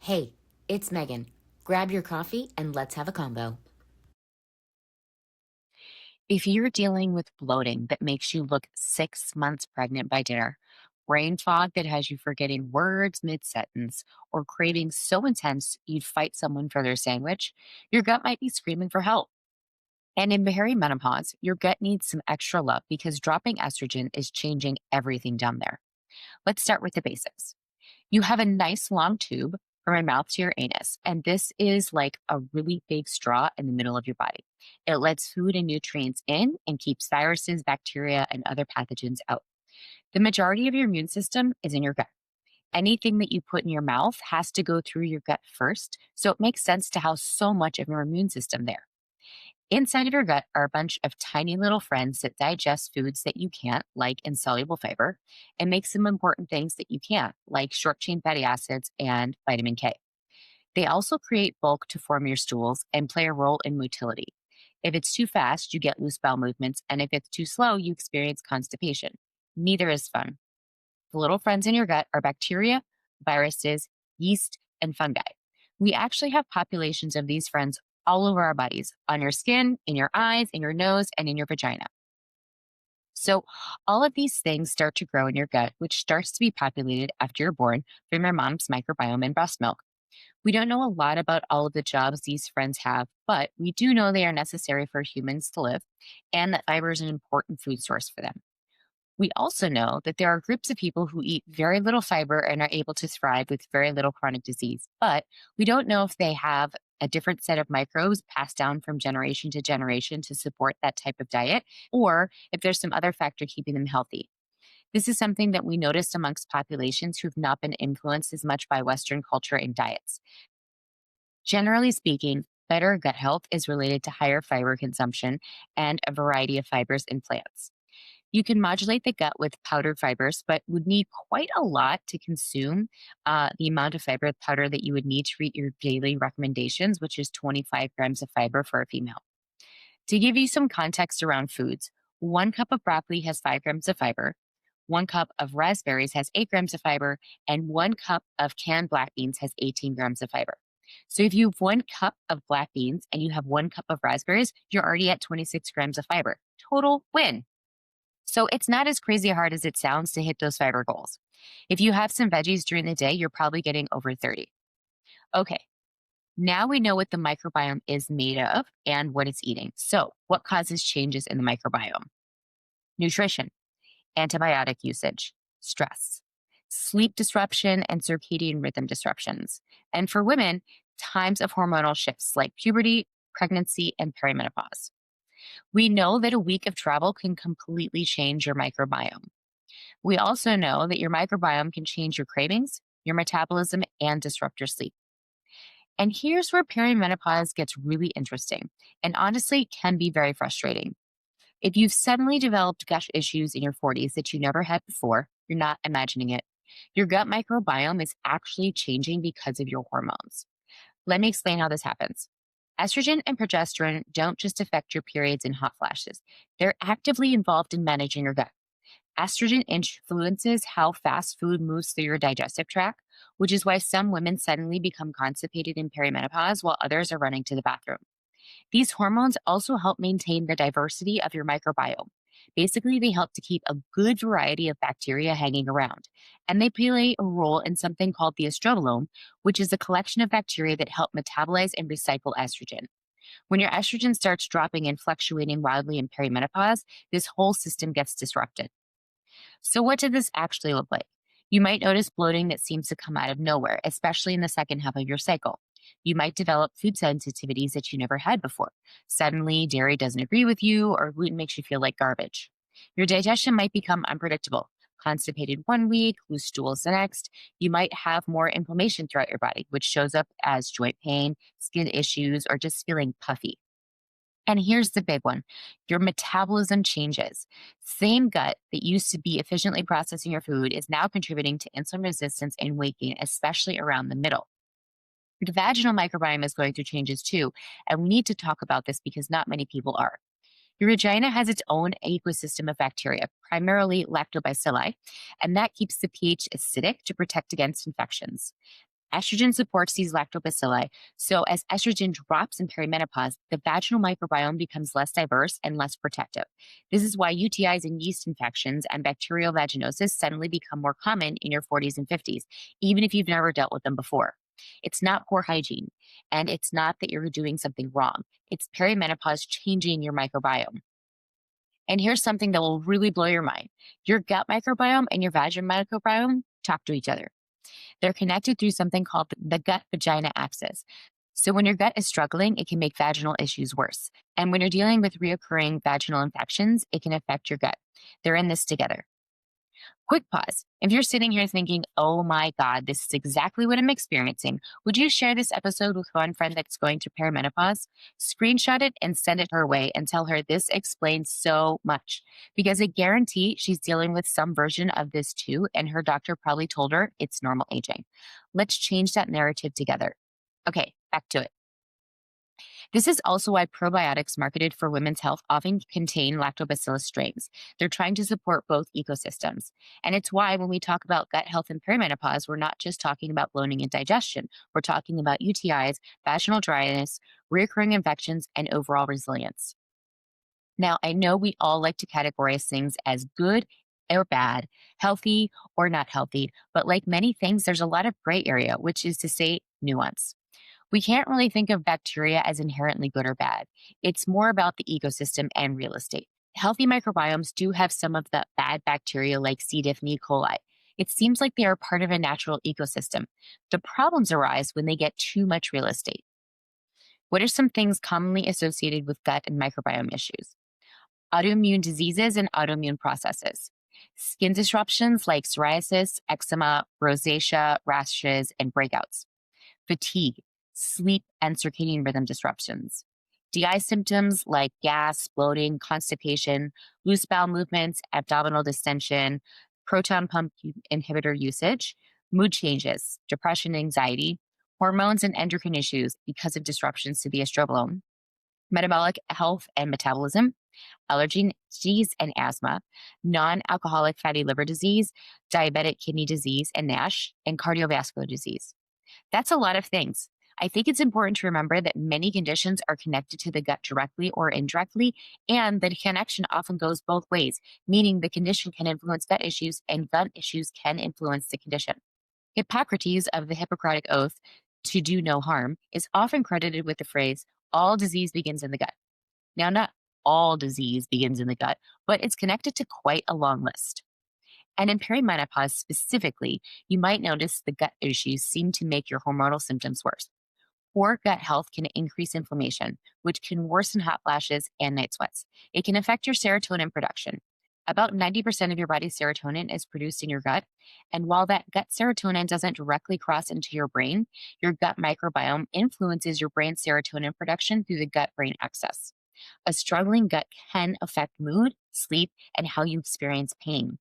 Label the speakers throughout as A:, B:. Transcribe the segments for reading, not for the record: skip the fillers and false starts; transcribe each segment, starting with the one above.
A: Hey, it's Megan. Grab your coffee and let's have a combo.
B: If you're dealing with bloating that makes you look 6 months pregnant by dinner, brain fog that has you forgetting words mid sentence, or craving so intense you'd fight someone for their sandwich, your gut might be screaming for help. And in perimenopause, your gut needs some extra love because dropping estrogen is changing everything down there. Let's start with the basics. You have a nice long tube from your mouth to your anus, and this is like a really big straw in the middle of your body. It lets food and nutrients in and keeps viruses, bacteria, and other pathogens out. The majority of your immune system is in your gut. Anything that you put in your mouth has to go through your gut first, so it makes sense to house so much of your immune system there. Inside of your gut are a bunch of tiny little friends that digest foods that you can't, like insoluble fiber, and make some important things that you can't, like short chain fatty acids and vitamin K. They also create bulk to form your stools and play a role in motility. If it's too fast, you get loose bowel movements, and if it's too slow, you experience constipation. Neither is fun. The little friends in your gut are bacteria, viruses, yeast, and fungi. We actually have populations of these friends all over our bodies, on your skin, in your eyes, in your nose, and in your vagina. So, all of these things start to grow in your gut, which starts to be populated after you're born from your mom's microbiome and breast milk. We don't know a lot about all of the jobs these friends have, but we do know they are necessary for humans to live and that fiber is an important food source for them. We also know that there are groups of people who eat very little fiber and are able to thrive with very little chronic disease, but we don't know if they have a different set of microbes passed down from generation to generation to support that type of diet, or if there's some other factor keeping them healthy. This is something that we noticed amongst populations who've not been influenced as much by Western culture and diets. Generally speaking, better gut health is related to higher fiber consumption and a variety of fibers in plants. You can modulate the gut with powdered fibers, but would need quite a lot to consume the amount of fiber powder that you would need to meet your daily recommendations, which is 25 grams of fiber for a female. To give you some context around foods, 1 cup of broccoli has 5 grams of fiber, 1 cup of raspberries has 8 grams of fiber, and 1 cup of canned black beans has 18 grams of fiber. So if you have 1 cup of black beans and you have 1 cup of raspberries, you're already at 26 grams of fiber. Total win. So it's not as crazy hard as it sounds to hit those fiber goals. If you have some veggies during the day, you're probably getting over 30. Okay, now we know what the microbiome is made of and what it's eating. So, what causes changes in the microbiome? Nutrition, antibiotic usage, stress, sleep disruption, and circadian rhythm disruptions. And for women, times of hormonal shifts like puberty, pregnancy, and perimenopause. We know that a week of travel can completely change your microbiome. We also know that your microbiome can change your cravings, your metabolism, and disrupt your sleep. And here's where perimenopause gets really interesting and honestly can be very frustrating. If you've suddenly developed gut issues in your 40s that you never had before, you're not imagining it. Your gut microbiome is actually changing because of your hormones. Let me explain how this happens. Estrogen and progesterone don't just affect your periods and hot flashes, they're actively involved in managing your gut. Estrogen influences how fast food moves through your digestive tract, which is why some women suddenly become constipated in perimenopause while others are running to the bathroom. These hormones also help maintain the diversity of your microbiome. Basically, they help to keep a good variety of bacteria hanging around, and they play a role in something called the estrobolome, which is a collection of bacteria that help metabolize and recycle estrogen. When your estrogen starts dropping and fluctuating wildly in perimenopause, this whole system gets disrupted. So, what did this actually look like? You might notice bloating that seems to come out of nowhere, especially in the second half of your cycle. You might develop food sensitivities that you never had before. Suddenly, dairy doesn't agree with you, or gluten makes you feel like garbage. Your digestion might become unpredictable. Constipated 1 week, loose stools the next. You might have more inflammation throughout your body, which shows up as joint pain, skin issues, or just feeling puffy. And here's the big one, your metabolism changes. Same gut that used to be efficiently processing your food is now contributing to insulin resistance and weight gain, especially around the middle. The vaginal microbiome is going through changes too, and we need to talk about this because not many people are. Your vagina has its own ecosystem of bacteria, primarily lactobacilli, and that keeps the pH acidic to protect against infections. Estrogen supports these lactobacilli, so as estrogen drops in perimenopause, the vaginal microbiome becomes less diverse and less protective. This is why UTIs and yeast infections and bacterial vaginosis suddenly become more common in your 40s and 50s, even if you've never dealt with them before. It's not poor hygiene, and it's not that you're doing something wrong. It's perimenopause changing your microbiome. And here's something that will really blow your mind. Your gut microbiome and your vaginal microbiome talk to each other. They're connected through something called the gut-vagina axis. So when your gut is struggling, it can make vaginal issues worse. And when you're dealing with reoccurring vaginal infections, it can affect your gut. They're in this together. Quick pause. If you're sitting here thinking, oh my God, this is exactly what I'm experiencing, would you share this episode with one friend that's going through perimenopause? Screenshot it and send it her way and tell her this explains so much. Because I guarantee she's dealing with some version of this too, and her doctor probably told her it's normal aging. Let's change that narrative together. Okay, back to it. This is also why probiotics marketed for women's health often contain lactobacillus strains. They're trying to support both ecosystems. And it's why when we talk about gut health and perimenopause, we're not just talking about bloating and digestion. We're talking about UTIs, vaginal dryness, recurring infections, and overall resilience. Now, I know we all like to categorize things as good or bad, healthy or not healthy, but like many things, there's a lot of gray area, which is to say nuance. We can't really think of bacteria as inherently good or bad. It's more about the ecosystem and real estate. Healthy microbiomes do have some of the bad bacteria like C. diff and E. coli. It seems like they are part of a natural ecosystem. The problems arise when they get too much real estate. What are some things commonly associated with gut and microbiome issues? Autoimmune diseases and autoimmune processes. Skin disruptions like psoriasis, eczema, rosacea, rashes, and breakouts. Fatigue, sleep, and circadian rhythm disruptions. DI symptoms like gas, bloating, constipation, loose bowel movements, abdominal distension, proton pump inhibitor usage, mood changes, depression, anxiety, hormones and endocrine issues because of disruptions to the estrobolome, metabolic health and metabolism, allergies and asthma, non alcoholic fatty liver disease, diabetic kidney disease and NASH, and cardiovascular disease. That's a lot of things. I think it's important to remember that many conditions are connected to the gut directly or indirectly, and the connection often goes both ways, meaning the condition can influence gut issues and gut issues can influence the condition. Hippocrates of the Hippocratic Oath to do no harm is often credited with the phrase, all disease begins in the gut. Now, not all disease begins in the gut, but it's connected to quite a long list. And in perimenopause specifically, you might notice the gut issues seem to make your hormonal symptoms worse. Poor gut health can increase inflammation, which can worsen hot flashes and night sweats. It can affect your serotonin production. About 90% of your body's serotonin is produced in your gut. And while that gut serotonin doesn't directly cross into your brain, your gut microbiome influences your brain's serotonin production through the gut brain axis. A struggling gut can affect mood, sleep, and how you experience pain.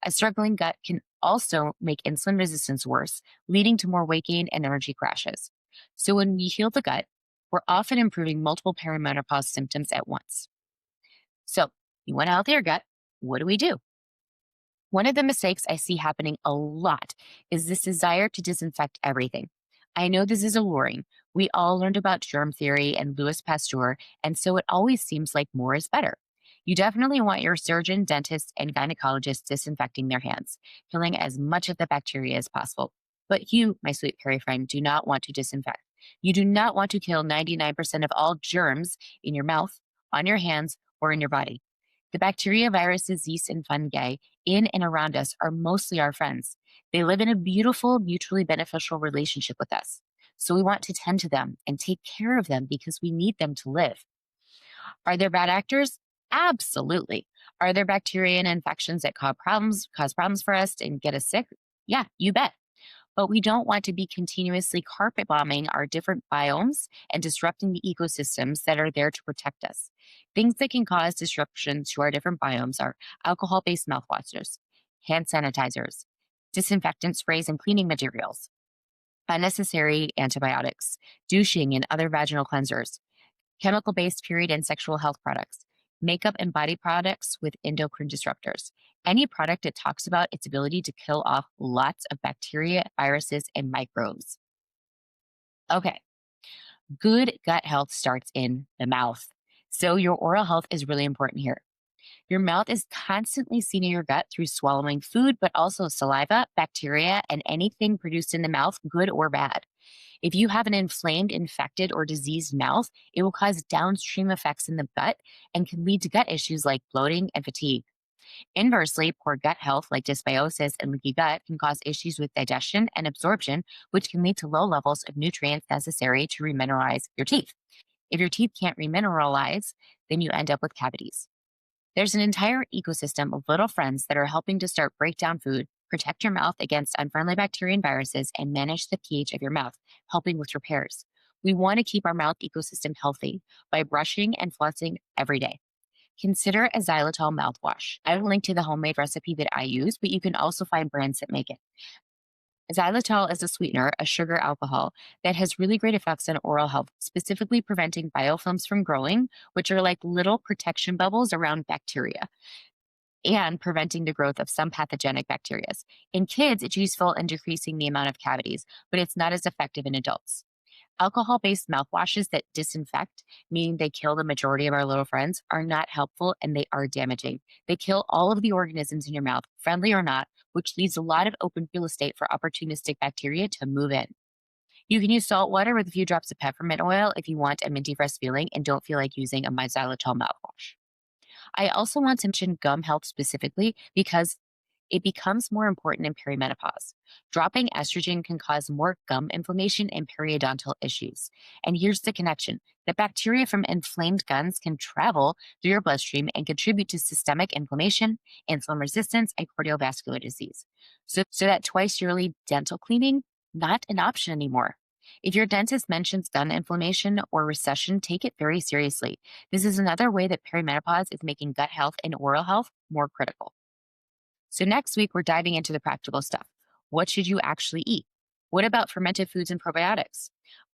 B: A struggling gut can also make insulin resistance worse, leading to more weight gain and energy crashes. So when we heal the gut, we're often improving multiple perimenopause symptoms at once. So you want a healthier gut, what do we do? One of the mistakes I see happening a lot is this desire to disinfect everything. I know this is alluring. We all learned about germ theory and Louis Pasteur, and so it always seems like more is better. You definitely want your surgeon, dentist, and gynecologist disinfecting their hands, killing as much of the bacteria as possible. But you, my sweet fairy friend, do not want to disinfect. You do not want to kill 99% of all germs in your mouth, on your hands, or in your body. The bacteria, viruses, yeast, and fungi in and around us are mostly our friends. They live in a beautiful, mutually beneficial relationship with us. So we want to tend to them and take care of them because we need them to live. Are there bad actors? Absolutely. Are there bacteria and infections that cause problems for us and get us sick? Yeah, you bet. But we don't want to be continuously carpet bombing our different biomes and disrupting the ecosystems that are there to protect us. Things that can cause disruption to our different biomes are alcohol based mouthwashers, hand sanitizers, disinfectant sprays and cleaning materials, unnecessary antibiotics, douching and other vaginal cleansers, chemical based period and sexual health products, makeup and body products with endocrine disruptors, any product that talks about its ability to kill off lots of bacteria, viruses, and microbes. Okay, good gut health starts in the mouth. So, your oral health is really important here. Your mouth is constantly seeding your gut through swallowing food, but also saliva, bacteria, and anything produced in the mouth, good or bad. If you have an inflamed, infected, or diseased mouth, it will cause downstream effects in the gut and can lead to gut issues like bloating and fatigue. Inversely, poor gut health like dysbiosis and leaky gut can cause issues with digestion and absorption, which can lead to low levels of nutrients necessary to remineralize your teeth. If your teeth can't remineralize, then you end up with cavities. There's an entire ecosystem of little friends that are helping to start break down food, protect your mouth against unfriendly bacteria and viruses, and manage the pH of your mouth, helping with repairs. We want to keep our mouth ecosystem healthy by brushing and flossing every day. Consider a xylitol mouthwash. I will link to the homemade recipe that I use, but you can also find brands that make it. Xylitol is a sweetener, a sugar alcohol, that has really great effects on oral health, specifically preventing biofilms from growing, which are like little protection bubbles around bacteria, and preventing the growth of some pathogenic bacteria. In kids, it's useful in decreasing the amount of cavities, but it's not as effective in adults. Alcohol based mouthwashes that disinfect, meaning they kill the majority of our little friends, are not helpful and they are damaging. They kill all of the organisms in your mouth, friendly or not, which leaves a lot of open real estate for opportunistic bacteria to move in. You can use salt water with a few drops of peppermint oil if you want a minty fresh feeling and don't feel like using a xylitol mouthwash. I also want to mention gum health specifically because it becomes more important in perimenopause. Dropping estrogen can cause more gum inflammation and periodontal issues. And here's the connection: the bacteria from inflamed gums can travel through your bloodstream and contribute to systemic inflammation, insulin resistance, and cardiovascular disease. So that twice yearly dental cleaning, not an option anymore. If your dentist mentions gum inflammation or recession, take it very seriously. This is another way that perimenopause is making gut health and oral health more critical. So next week, we're diving into the practical stuff. What should you actually eat? What about fermented foods and probiotics?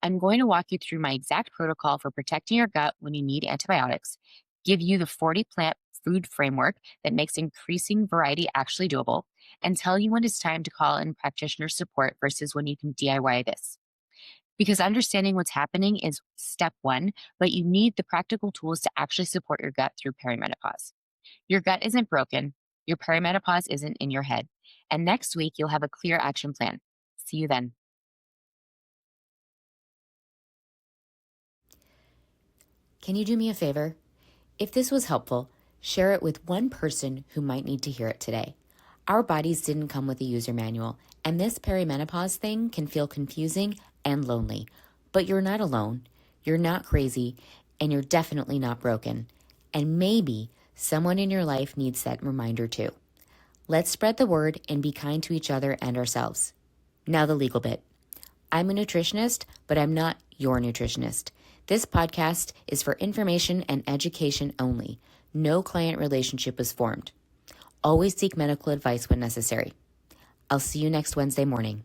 B: I'm going to walk you through my exact protocol for protecting your gut when you need antibiotics, give you the 40 plant food framework that makes increasing variety actually doable, and tell you when it's time to call in practitioner support versus when you can DIY this. Because understanding what's happening is step one, but you need the practical tools to actually support your gut through perimenopause. Your gut isn't broken. Your perimenopause isn't in your head. And next week, you'll have a clear action plan. See you then.
A: Can you do me a favor? If this was helpful, share it with one person who might need to hear it today. Our bodies didn't come with a user manual, and this perimenopause thing can feel confusing and lonely. But you're not alone, you're not crazy, and you're definitely not broken. And maybe someone in your life needs that reminder too. Let's spread the word and be kind to each other and ourselves. Now the legal bit. I'm a nutritionist, but I'm not your nutritionist. This podcast is for information and education only. No client relationship was formed. Always seek medical advice when necessary. I'll see you next Wednesday morning.